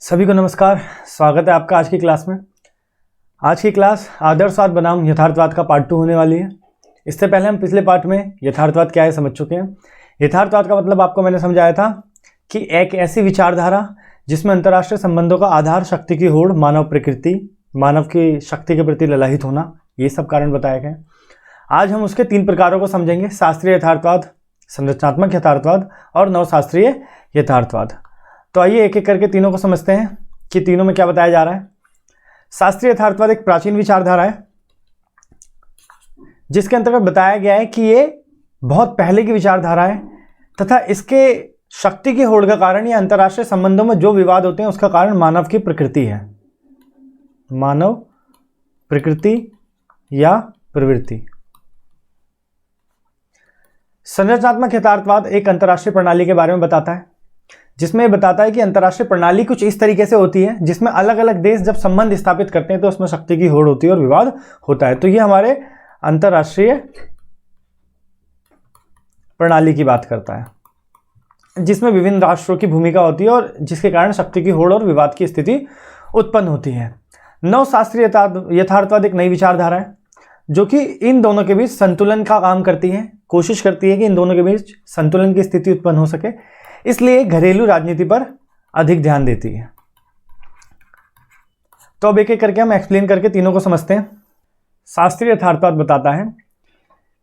सभी को नमस्कार। स्वागत है आपका आज की क्लास में। आज की क्लास आदर्शवाद बनाम यथार्थवाद का पार्ट 2 होने वाली है। इससे पहले हम पिछले पार्ट में यथार्थवाद क्या है समझ चुके हैं। यथार्थवाद का मतलब आपको मैंने समझाया था कि एक ऐसी विचारधारा जिसमें अंतर्राष्ट्रीय संबंधों का आधार शक्ति की होड़, मानव प्रकृति, मानव की शक्ति के प्रति ललायित होना, ये सब कारण बताए गए। आज हम उसके 3 प्रकारों को समझेंगे: शास्त्रीय यथार्थवाद, संरचनात्मक यथार्थवाद और नवशास्त्रीय यथार्थवाद। तो आइए एक एक करके तीनों को समझते हैं कि तीनों में क्या बताया जा रहा है। शास्त्रीय यथार्थवाद एक प्राचीन विचारधारा है जिसके अंतर्गत बताया गया है कि ये बहुत पहले की विचारधारा है तथा इसके शक्ति की होड़ का कारण या अंतर्राष्ट्रीय संबंधों में जो विवाद होते हैं उसका कारण मानव की प्रकृति है, मानव प्रकृति या प्रवृत्ति। संरचनात्मक यथार्थवाद एक अंतर्राष्ट्रीय प्रणाली के बारे में बताता है जिसमें बताता है कि अंतर्राष्ट्रीय प्रणाली कुछ इस तरीके से होती है जिसमें अलग अलग देश जब संबंध स्थापित करते हैं तो उसमें शक्ति की होड़ होती है और विवाद होता है। तो ये हमारे अंतर्राष्ट्रीय प्रणाली की बात करता है जिसमें विभिन्न राष्ट्रों की भूमिका होती है और जिसके कारण शक्ति की होड़ और विवाद की स्थिति उत्पन्न होती है। नवशास्त्रीय यथार्थवाद एक नई विचारधारा है जो कि इन दोनों के बीच संतुलन का काम करती है, कोशिश करती है कि इन दोनों के बीच संतुलन की स्थिति उत्पन्न हो सके, इसलिए घरेलू राजनीति पर अधिक ध्यान देती है। तो अब एक एक करके हम एक्सप्लेन करके तीनों को समझते हैं। शास्त्रीय यथार्थवाद बताता है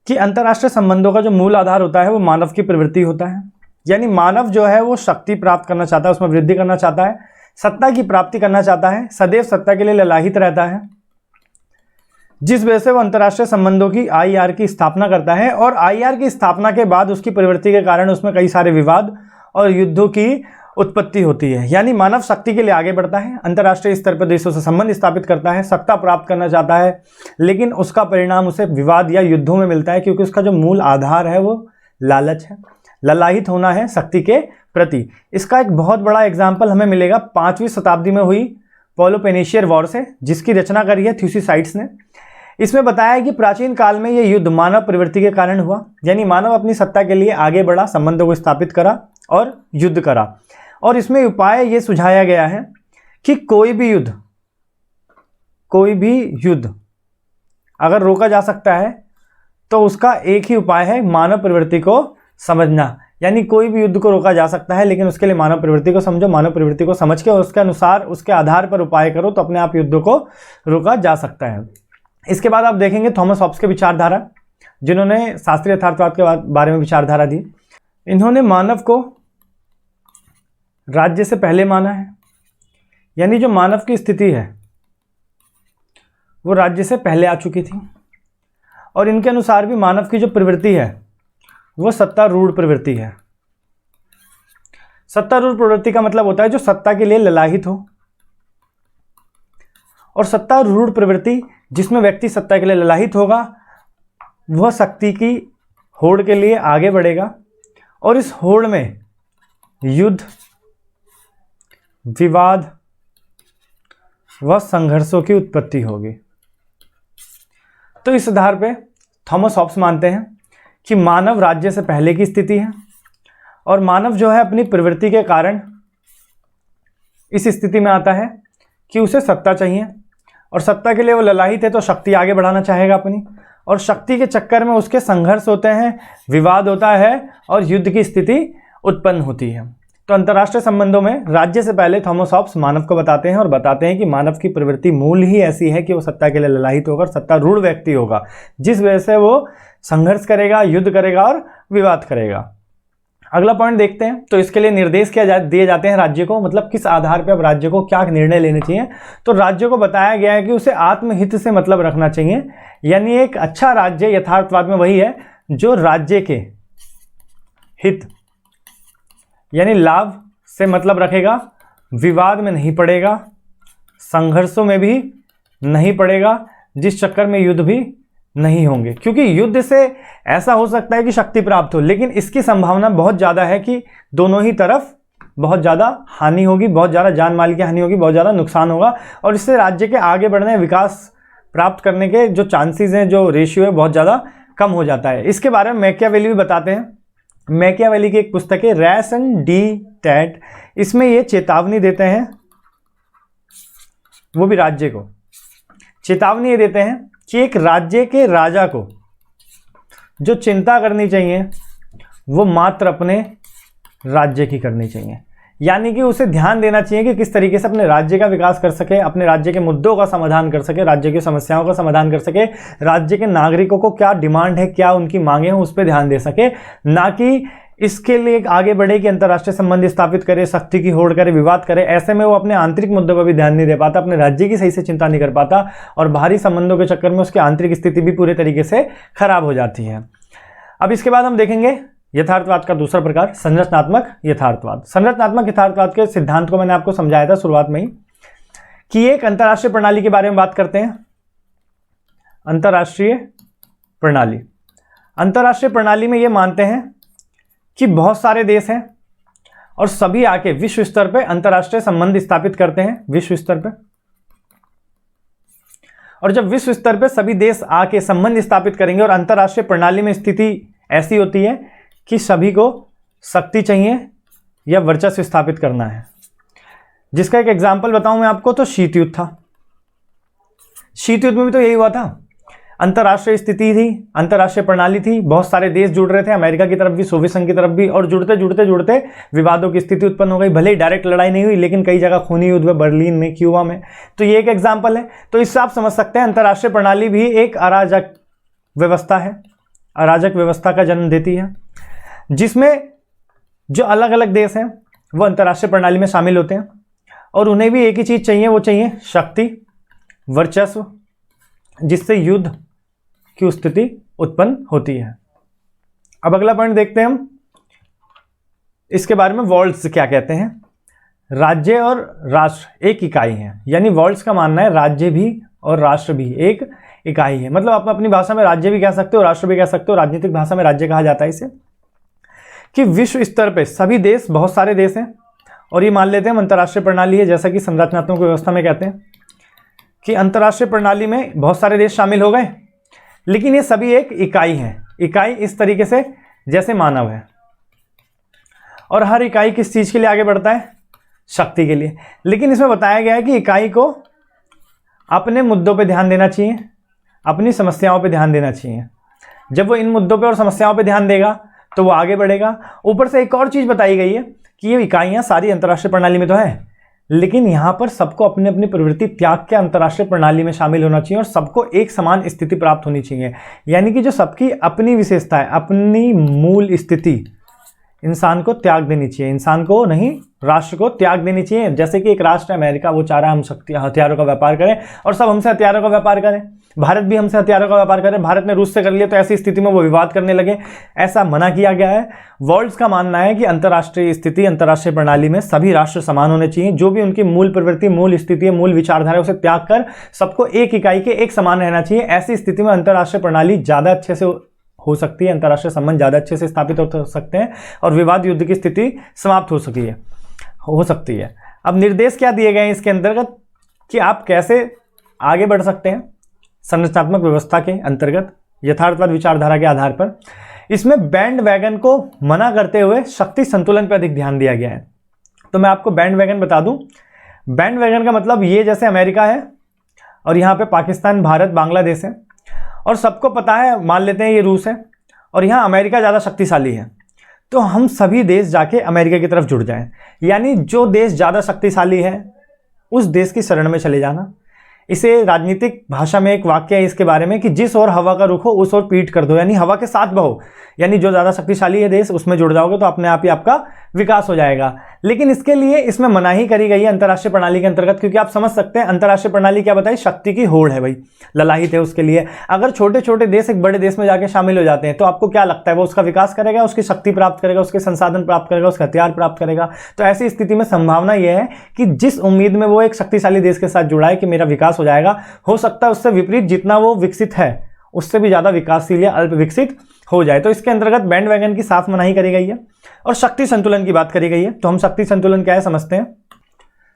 कि अंतर्राष्ट्रीय संबंधों का जो मूल आधार होता है वो मानव की प्रवृत्ति होता है, यानी मानव जो है वो शक्ति प्राप्त करना चाहता है, उसमें वृद्धि करना चाहता है, सत्ता की प्राप्ति करना चाहता है, सदैव सत्ता के लिए ललायित रहता है, जिस वजह से वो अंतर्राष्ट्रीय संबंधों की आईआर की स्थापना करता है। और आईआर की स्थापना के बाद उसकी प्रवृत्ति के कारण उसमें कई सारे विवाद और युद्धों की उत्पत्ति होती है। यानी मानव शक्ति के लिए आगे बढ़ता है, अंतर्राष्ट्रीय स्तर पर देशों से संबंध स्थापित करता है, सत्ता प्राप्त करना चाहता है, लेकिन उसका परिणाम उसे विवाद या युद्धों में मिलता है क्योंकि उसका जो मूल आधार है वो लालच है, ललायित होना है शक्ति के प्रति। इसका एक बहुत बड़ा एग्जाम्पल हमें मिलेगा 5वीं शताब्दी में हुई पेलोपोनेशियन वॉर से, जिसकी रचना करी है थ्यूसिडाइड्स ने। इसमें बताया है कि प्राचीन काल में यह युद्ध मानव प्रवृत्ति के कारण हुआ, यानी मानव अपनी सत्ता के लिए आगे बढ़ा, संबंधों को स्थापित करा और युद्ध करा। और इसमें उपाय ये सुझाया गया है कि कोई भी युद्ध अगर रोका जा सकता है तो उसका एक ही उपाय है, मानव प्रवृत्ति को समझना। यानी कोई भी युद्ध को रोका जा सकता है लेकिन उसके लिए मानव प्रवृत्ति को समझो, मानव प्रवृत्ति को समझ के उसके अनुसार उसके आधार पर उपाय करो तो अपने आप युद्धों को रोका जा सकता है। इसके बाद आप देखेंगे थॉमस हॉब्स के विचारधारा, जिन्होंने शास्त्रीय यथार्थवाद के बारे में विचारधारा दी। इन्होंने मानव को राज्य से पहले माना है, यानी जो मानव की स्थिति है वो राज्य से पहले आ चुकी थी। और इनके अनुसार भी मानव की जो प्रवृत्ति है वो सत्तारूढ़ प्रवृत्ति है। सत्तारूढ़ प्रवृत्ति का मतलब होता है जो सत्ता के लिए ललायित हो, और सत्तारूढ़ प्रवृत्ति जिसमें व्यक्ति सत्ता के लिए ललायित होगा वह शक्ति की होड़ के लिए आगे बढ़ेगा और इस होड़ में युद्ध, विवाद व संघर्षों की उत्पत्ति होगी। तो इस आधार पे थॉमस हॉब्स मानते हैं कि मानव राज्य से पहले की स्थिति है और मानव जो है अपनी प्रवृत्ति के कारण इस स्थिति में आता है कि उसे सत्ता चाहिए और सत्ता के लिए वो ललायित है तो शक्ति आगे बढ़ाना चाहेगा अपनी, और शक्ति के चक्कर में उसके संघर्ष होते हैं, विवाद होता है और युद्ध की स्थिति उत्पन्न होती है। तो अंतर्राष्ट्रीय संबंधों में राज्य से पहले थॉमस हॉब्स मानव को बताते हैं और बताते हैं कि मानव की प्रवृत्ति मूल ही ऐसी है कि वो सत्ता के लिए ललायित होकर सत्तारूढ़ व्यक्ति होगा, जिस वजह से वो संघर्ष करेगा, युद्ध करेगा और विवाद करेगा। अगला पॉइंट देखते हैं। तो इसके लिए निर्देश दिए जाते हैं राज्य को, मतलब किस आधार पर अब राज्य को क्या निर्णय लेने चाहिए। तो राज्य को बताया गया है कि उसे आत्महित से मतलब रखना चाहिए, यानी एक अच्छा राज्य यथार्थवाद में वही है जो राज्य के हित यानी लाभ से मतलब रखेगा, विवाद में नहीं पड़ेगा, संघर्षों में भी नहीं पड़ेगा, जिस चक्कर में युद्ध भी नहीं होंगे। क्योंकि युद्ध से ऐसा हो सकता है कि शक्ति प्राप्त हो, लेकिन इसकी संभावना बहुत ज़्यादा है कि दोनों ही तरफ बहुत ज़्यादा हानि होगी, बहुत ज़्यादा जान माल की हानि होगी, बहुत ज़्यादा नुकसान होगा और इससे राज्य के आगे बढ़ने, विकास प्राप्त करने के जो चांसेस हैं, जो रेशियो है, बहुत ज़्यादा कम हो जाता है। इसके बारे में मैकियावेली भी बताते हैं। मैकियावेली की एक पुस्तक है रैस एंड डी टैट, इसमें ये चेतावनी देते हैं वो भी राज्य को, चेतावनी ये देते हैं कि एक राज्य के राजा को जो चिंता करनी चाहिए वो मात्र अपने राज्य की करनी चाहिए। यानी कि उसे ध्यान देना चाहिए कि किस तरीके से अपने राज्य का विकास कर सके, अपने राज्य के मुद्दों का समाधान कर सके, राज्य की समस्याओं का समाधान कर सके, राज्य के नागरिकों को क्या डिमांड है, क्या उनकी मांगे हैं, उस पर ध्यान दे सके, ना कि इसके लिए आगे बढ़े कि अंतर्राष्ट्रीय संबंध स्थापित करे, शक्ति की होड़ करे, विवाद करे। ऐसे में वो अपने आंतरिक मुद्दों पर भी ध्यान नहीं दे पाता, अपने राज्य की सही से चिंता नहीं कर पाता और बाहरी संबंधों के चक्कर में उसकी आंतरिक स्थिति भी पूरे तरीके से खराब हो जाती है। अब इसके बाद हम देखेंगे यथार्थवाद का दूसरा प्रकार, संरचनात्मक यथार्थवाद। संरचनात्मक यथार्थवाद के सिद्धांत को मैंने आपको समझाया था शुरुआत में ही कि एक अंतर्राष्ट्रीय प्रणाली के बारे में बात करते हैं। अंतर्राष्ट्रीय प्रणाली, अंतर्राष्ट्रीय प्रणाली में ये मानते हैं कि बहुत सारे देश हैं और सभी आके विश्व स्तर पे अंतर्राष्ट्रीय संबंध स्थापित करते हैं, विश्व स्तर पे। और जब विश्व स्तर पे सभी देश आके संबंध स्थापित करेंगे और अंतर्राष्ट्रीय प्रणाली में स्थिति ऐसी होती है कि सभी को शक्ति चाहिए या वर्चस्व स्थापित करना है। जिसका एक एग्जाम्पल बताऊं मैं आपको तो शीत युद्ध था। शीत युद्ध में भी तो यही हुआ था, अंतर्राष्ट्रीय स्थिति थी, अंतर्राष्ट्रीय प्रणाली थी, बहुत सारे देश जुड़ रहे थे, अमेरिका की तरफ भी, सोवियत संघ की तरफ भी, और जुड़ते जुड़ते जुड़ते विवादों की स्थिति उत्पन्न हो गई। भले ही डायरेक्ट लड़ाई नहीं हुई लेकिन कई जगह खूनी युद्ध हुए, बर्लिन में, क्यूबा में। तो ये एक एग्जाम्पल है। तो इससे आप समझ सकते हैं अंतर्राष्ट्रीय प्रणाली भी एक अराजक व्यवस्था है, अराजक व्यवस्था का जन्म देती है, जिसमें जो अलग अलग देश हैं वो अंतर्राष्ट्रीय प्रणाली में शामिल होते हैं और उन्हें भी एक ही चीज़ चाहिए, वो चाहिए शक्ति, वर्चस्व, जिससे युद्ध की स्थिति उत्पन्न होती है। अब अगला पॉइंट देखते हैं हम इसके बारे में, वर्ल्ड्स क्या कहते हैं। राज्य और राष्ट्र एक इकाई है, यानी वर्ल्ड्स का मानना है राज्य भी और राष्ट्र भी एक इकाई है। मतलब आप अपनी भाषा में राज्य भी कह सकते हो, राष्ट्र भी कह सकते हो, राजनीतिक भाषा में राज्य कहा जाता है इसे। कि विश्व स्तर पे सभी देश, बहुत सारे देश हैं और ये मान लेते हैं हम अंतर्राष्ट्रीय प्रणाली है, जैसा कि संरचनात्मक व्यवस्था में कहते हैं कि अंतर्राष्ट्रीय प्रणाली में बहुत सारे देश शामिल हो गए, लेकिन ये सभी एक इकाई है। इकाई इस तरीके से जैसे मानव है, और हर इकाई किस चीज़ के लिए आगे बढ़ता है, शक्ति के लिए। लेकिन इसमें बताया गया है कि इकाई को अपने मुद्दों पे ध्यान देना चाहिए, अपनी समस्याओं पे ध्यान देना चाहिए। जब वो इन मुद्दों पे और समस्याओं पे ध्यान देगा तो वो आगे बढ़ेगा। ऊपर से एक और चीज़ बताई गई है कि ये इकाइयाँ सारी अंतर्राष्ट्रीय प्रणाली में तो है, लेकिन यहाँ पर सबको अपनी अपनी प्रवृत्ति त्याग के अंतर्राष्ट्रीय प्रणाली में शामिल होना चाहिए और सबको एक समान स्थिति प्राप्त होनी चाहिए। यानी कि जो सबकी अपनी विशेषता है, अपनी मूल स्थिति इंसान को त्याग देनी चाहिए, इंसान को नहीं, राष्ट्र को त्याग देनी चाहिए। जैसे कि एक राष्ट्र है अमेरिका, वो चाह रहा है हम हथियारों का व्यापार करें और सब हमसे हथियारों का व्यापार करें, भारत भी हमसे हथियारों का व्यापार करे, भारत ने रूस से कर लिया तो ऐसी स्थिति में वो विवाद करने लगे, ऐसा मना किया गया है। वर्ल्ड्स का मानना है कि अंतर्राष्ट्रीय स्थिति, अंतर्राष्ट्रीय प्रणाली में सभी राष्ट्र समान होने चाहिए। जो भी उनकी मूल प्रवृत्ति, मूल स्थिति, मूल विचारधारा है उसे त्याग कर सबको एक इकाई के एक समान रहना चाहिए। ऐसी स्थिति में अंतर्राष्ट्रीय प्रणाली ज़्यादा अच्छे से हो सकती है, अंतर्राष्ट्रीय संबंध ज़्यादा अच्छे से स्थापित हो सकते हैं और विवाद युद्ध की स्थिति समाप्त हो सकती है। अब निर्देश क्या दिए गए हैं इसके अंतर्गत कि आप कैसे आगे बढ़ सकते हैं संरचनात्मक व्यवस्था के अंतर्गत यथार्थवाद विचारधारा के आधार पर। इसमें बैंड वैगन को मना करते हुए शक्ति संतुलन पर अधिक ध्यान दिया गया है। तो मैं आपको बैंड वैगन बता दूं। बैंड वैगन का मतलब ये, जैसे अमेरिका है और यहाँ पे पाकिस्तान, भारत, बांग्लादेश है और सबको पता है, मान लेते हैं ये रूस है और यहाँ अमेरिका ज़्यादा शक्तिशाली है, तो हम सभी देश जाके अमेरिका की तरफ जुड़ जाएं। यानी जो देश ज़्यादा शक्तिशाली है उस देश की शरण में चले जाना। इसे राजनीतिक भाषा में एक वाक्य है इसके बारे में कि जिस ओर हवा का रुख हो उस ओर पीठ कर दो, यानी हवा के साथ बहो। यानी जो ज़्यादा शक्तिशाली है देश उसमें जुड़ जाओगे तो अपने आप ही आपका विकास हो जाएगा। लेकिन इसके लिए इसमें मनाही करी गई है अंतर्राष्ट्रीय प्रणाली के अंतर्गत, क्योंकि आप समझ सकते हैं अंतर्राष्ट्रीय प्रणाली क्या बताई, शक्ति की होड़ है भाई, ललाहित है उसके लिए। अगर छोटे छोटे देश एक बड़े देश में जाके शामिल हो जाते हैं तो आपको क्या लगता है, वो उसका विकास करेगा, उसकी शक्ति प्राप्त करेगा, उसके संसाधन प्राप्त करेगा, उसका हथियार प्राप्त करेगा। तो ऐसी स्थिति में संभावना यह है कि जिस उम्मीद में वो एक शक्तिशाली देश के साथ जुड़ा है कि मेरा विकास हो जाएगा, हो सकता है उससे विपरीत जितना वो विकसित है उससे भी ज़्यादा विकासशील या अल्प विकसित हो जाए। तो इसके अंतर्गत बैंड वैगन की साफ मनाही करी गई है और शक्ति संतुलन की बात करी गई है। तो हम शक्ति संतुलन क्या है समझते हैं।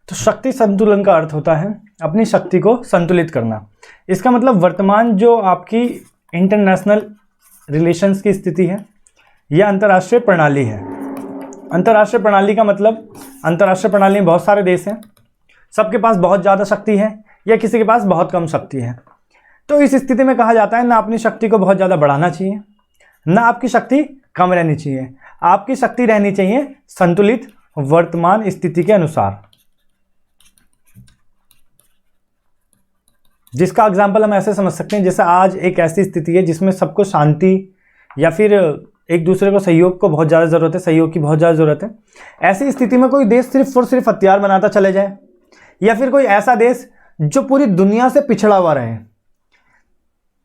तो शक्ति संतुलन का अर्थ होता है अपनी शक्ति को संतुलित करना। इसका मतलब वर्तमान जो आपकी इंटरनेशनल रिलेशंस की स्थिति है यह अंतर्राष्ट्रीय प्रणाली है। अंतर्राष्ट्रीय प्रणाली का मतलब अंतर्राष्ट्रीय प्रणाली में बहुत सारे देश हैं, सबके पास बहुत ज़्यादा शक्ति है, या किसी के पास बहुत कम शक्ति है। तो इस स्थिति में कहा जाता है ना अपनी शक्ति को बहुत ज़्यादा बढ़ाना चाहिए, ना आपकी शक्ति कम रहनी चाहिए, आपकी शक्ति रहनी चाहिए संतुलित वर्तमान स्थिति के अनुसार। जिसका एग्जाम्पल हम ऐसे समझ सकते हैं, जैसे आज एक ऐसी स्थिति है जिसमें सबको शांति या फिर एक दूसरे को सहयोग को बहुत ज़्यादा ज़रूरत है, सहयोग की बहुत ज़्यादा ज़रूरत है। ऐसी स्थिति में कोई देश सिर्फ और सिर्फ हथियार बनाता चले जाए, या फिर कोई ऐसा देश जो पूरी दुनिया से पिछड़ा हुआ रहे,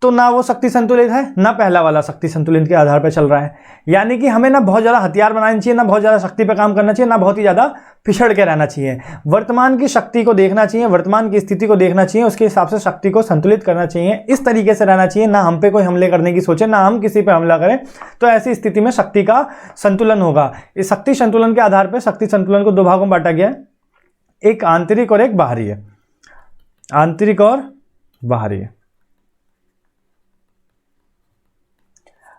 तो ना वो शक्ति संतुलित है, ना पहला वाला शक्ति संतुलित के आधार पर चल रहा है। यानी कि हमें ना बहुत ज़्यादा हथियार बनाने चाहिए, ना बहुत ज़्यादा शक्ति पे काम करना चाहिए, ना बहुत ही ज़्यादा पिछड़ के रहना चाहिए। वर्तमान की शक्ति को देखना चाहिए, वर्तमान की स्थिति को देखना चाहिए, उसके हिसाब से शक्ति को संतुलित करना चाहिए। इस तरीके से रहना चाहिए, ना हम पे कोई हमले करने की सोचे, ना हम किसी पे हमला करें। तो ऐसी स्थिति में शक्ति का संतुलन होगा। इस शक्ति संतुलन के आधार पर शक्ति संतुलन को दो भागों में बांटा गया है, एक आंतरिक और एक बाहरी है। आंतरिक और बाहरी है।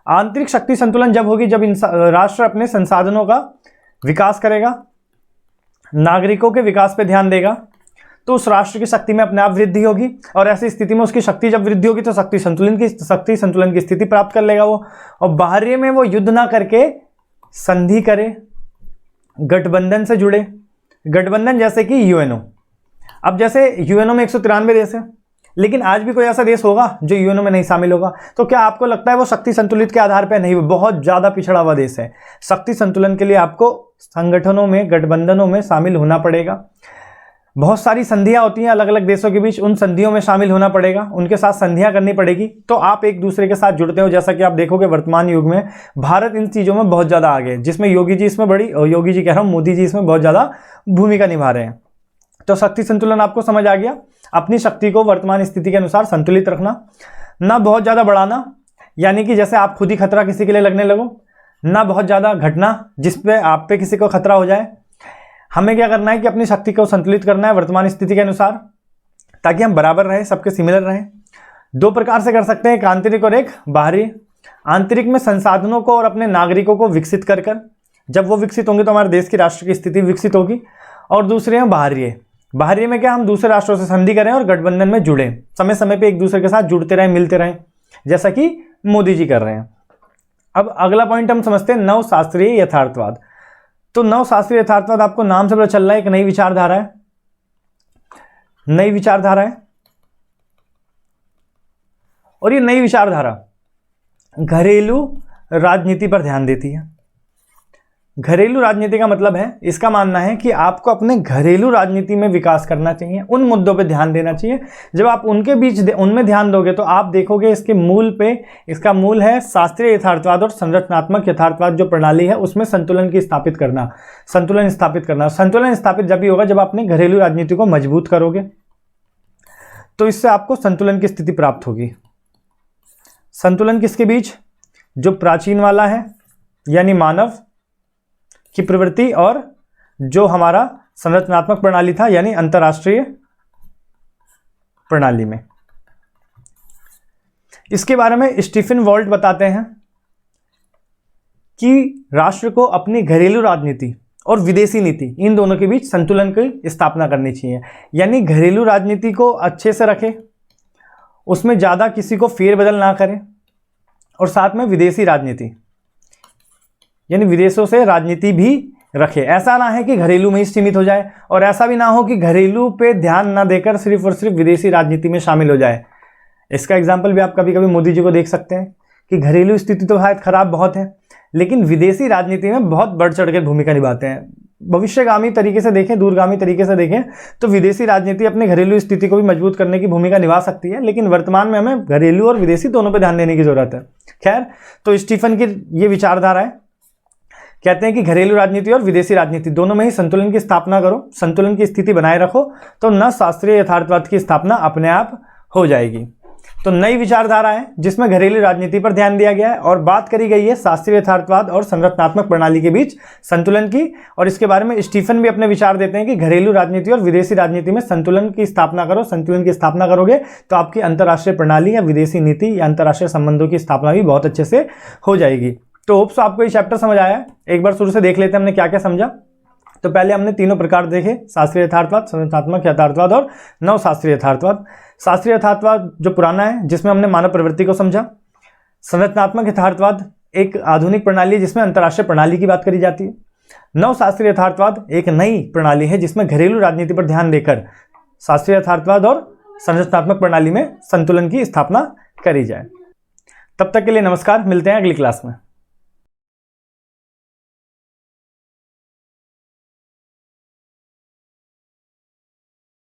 आंतरिक शक्ति संतुलन जब होगी जब राष्ट्र अपने संसाधनों का विकास करेगा, नागरिकों के विकास पे ध्यान देगा, तो उस राष्ट्र की शक्ति में अपने आप वृद्धि होगी। और ऐसी स्थिति में उसकी शक्ति जब वृद्धि होगी तो शक्ति संतुलन की स्थिति प्राप्त कर लेगा वो। और बाहरी में वो युद्ध ना करके संधि करे, गठबंधन से जुड़े, गठबंधन जैसे कि यूएनओ। अब जैसे यूएनओ में 193 देश है, लेकिन आज भी कोई ऐसा देश होगा जो यूएनओ में नहीं शामिल होगा, तो क्या आपको लगता है वो शक्ति संतुलित के आधार पर नहीं, वो बहुत ज़्यादा पिछड़ा हुआ देश है। शक्ति संतुलन के लिए आपको संगठनों में, गठबंधनों में शामिल होना पड़ेगा। बहुत सारी संधियां होती हैं अलग अलग देशों के बीच, उन संधियों में शामिल होना पड़ेगा, उनके साथ संधियां करनी पड़ेगी, तो आप एक दूसरे के साथ जुड़ते हो। जैसा कि आप देखोगे वर्तमान युग में भारत इन चीज़ों में बहुत ज़्यादा आगे है, जिसमें योगी जी इसमें योगी जी कह रहा हूँ, मोदी जी इसमें बहुत ज़्यादा भूमिका निभा रहे हैं। तो शक्ति संतुलन आपको समझ आ गया। अपनी शक्ति को वर्तमान स्थिति के अनुसार संतुलित रखना, ना बहुत ज़्यादा बढ़ाना, यानी कि जैसे आप खुद ही खतरा किसी के लिए लगने लगो, ना बहुत ज़्यादा घटना जिसपे आप पे किसी को खतरा हो जाए। हमें क्या करना है कि अपनी शक्ति को संतुलित करना है वर्तमान स्थिति के अनुसार, ताकि हम बराबर रहें, सबके सिमिलर रहें। दो प्रकार से कर सकते हैं, एक आंतरिक और एक बाहरी। आंतरिक में संसाधनों को और अपने नागरिकों को विकसित कर कर, जब वो विकसित होंगे तो हमारे देश की राष्ट्र की स्थिति विकसित होगी। और दूसरे हैं बाहरी। बाहरी में क्या, हम दूसरे राष्ट्रों से संधि करें और गठबंधन में जुड़े, समय समय पे एक दूसरे के साथ जुड़ते रहें, मिलते रहें, जैसा कि मोदी जी कर रहे हैं। अब अगला पॉइंट हम समझते हैं नवशास्त्रीय यथार्थवाद। तो नवशास्त्रीय यथार्थवाद आपको नाम से पता चल रहा है, एक नई विचारधारा है। नई विचारधारा है, और ये नई विचारधारा घरेलू राजनीति पर ध्यान देती है। घरेलू राजनीति का मतलब है, इसका मानना है कि आपको अपने घरेलू राजनीति में विकास करना चाहिए, उन मुद्दों पे ध्यान देना चाहिए। जब आप उनके बीच उनमें ध्यान दोगे तो आप देखोगे इसके मूल पे, इसका मूल है शास्त्रीय यथार्थवाद और संरचनात्मक यथार्थवाद जो प्रणाली है उसमें संतुलन की स्थापित करना, संतुलन स्थापित करना। संतुलन स्थापित जब भी होगा जब अपने घरेलू राजनीति को मजबूत करोगे, तो इससे आपको संतुलन की स्थिति प्राप्त होगी। संतुलन किसके बीच, जो प्राचीन वाला है यानी मानव की प्रवृत्ति, और जो हमारा संरचनात्मक प्रणाली था यानी अंतरराष्ट्रीय प्रणाली में। इसके बारे में स्टीफन वॉल्ट बताते हैं कि राष्ट्र को अपनी घरेलू राजनीति और विदेशी नीति, इन दोनों के बीच संतुलन की स्थापना करनी चाहिए। यानी घरेलू राजनीति को अच्छे से रखे, उसमें ज़्यादा किसी को फेरबदल ना करें, और साथ में विदेशी राजनीति यानी विदेशों से राजनीति भी रखे। ऐसा ना है कि घरेलू में ही सीमित हो जाए, और ऐसा भी ना हो कि घरेलू पे ध्यान ना देकर सिर्फ और सिर्फ विदेशी राजनीति में शामिल हो जाए। इसका एग्जाम्पल भी आप कभी कभी मोदी जी को देख सकते हैं कि घरेलू स्थिति तो शायद खराब बहुत है, लेकिन विदेशी राजनीति में बहुत बढ़ चढ़ कर भूमिका निभाते हैं। भविष्यगामी तरीके से देखें, दूरगामी तरीके से देखें तो विदेशी राजनीति अपनी घरेलू स्थिति को भी मजबूत करने की भूमिका निभा सकती है, लेकिन वर्तमान में हमें घरेलू और विदेशी दोनों पर ध्यान देने की जरूरत है। खैर, तो स्टीफन की ये विचारधारा है, कहते हैं कि घरेलू राजनीति और विदेशी राजनीति दोनों में ही संतुलन की स्थापना करो, संतुलन की स्थिति बनाए रखो, तो न शास्त्रीय यथार्थवाद की स्थापना अपने आप हो जाएगी। तो नई विचारधारा है जिसमें घरेलू राजनीति पर ध्यान दिया गया है और बात करी गई है शास्त्रीय यथार्थवाद और संरचनात्मक प्रणाली के बीच संतुलन की। और इसके बारे में स्टीफन भी अपने विचार देते हैं कि घरेलू राजनीति और विदेशी राजनीति में संतुलन की स्थापना करो। संतुलन की स्थापना करोगे तो आपकी अंतर्राष्ट्रीय प्रणाली या विदेशी नीति या अंतर्राष्ट्रीय संबंधों की स्थापना भी बहुत अच्छे से हो जाएगी। तो होप्स आपको ये चैप्टर समझ आया है। एक बार शुरू से देख लेते हैं हमने क्या क्या समझा। तो पहले हमने तीनों प्रकार देखे, शास्त्रीय यथार्थवाद, संरचनात्मक यथार्थवाद और नवशास्त्रीय यथार्थवाद। शास्त्रीय यथार्थवाद जो पुराना है, जिसमें हमने मानव प्रवृत्ति को समझा। संरचनात्मक यथार्थवाद एक आधुनिक प्रणाली है जिसमें अंतर्राष्ट्रीय प्रणाली की बात करी जाती है। नवशास्त्रीय यथार्थवाद एक नई प्रणाली है जिसमें घरेलू राजनीति पर ध्यान देकर शास्त्रीय यथार्थवाद और संरचनात्मक प्रणाली में संतुलन की स्थापना करी जाए। तब तक के लिए नमस्कार, मिलते हैं अगली क्लास में।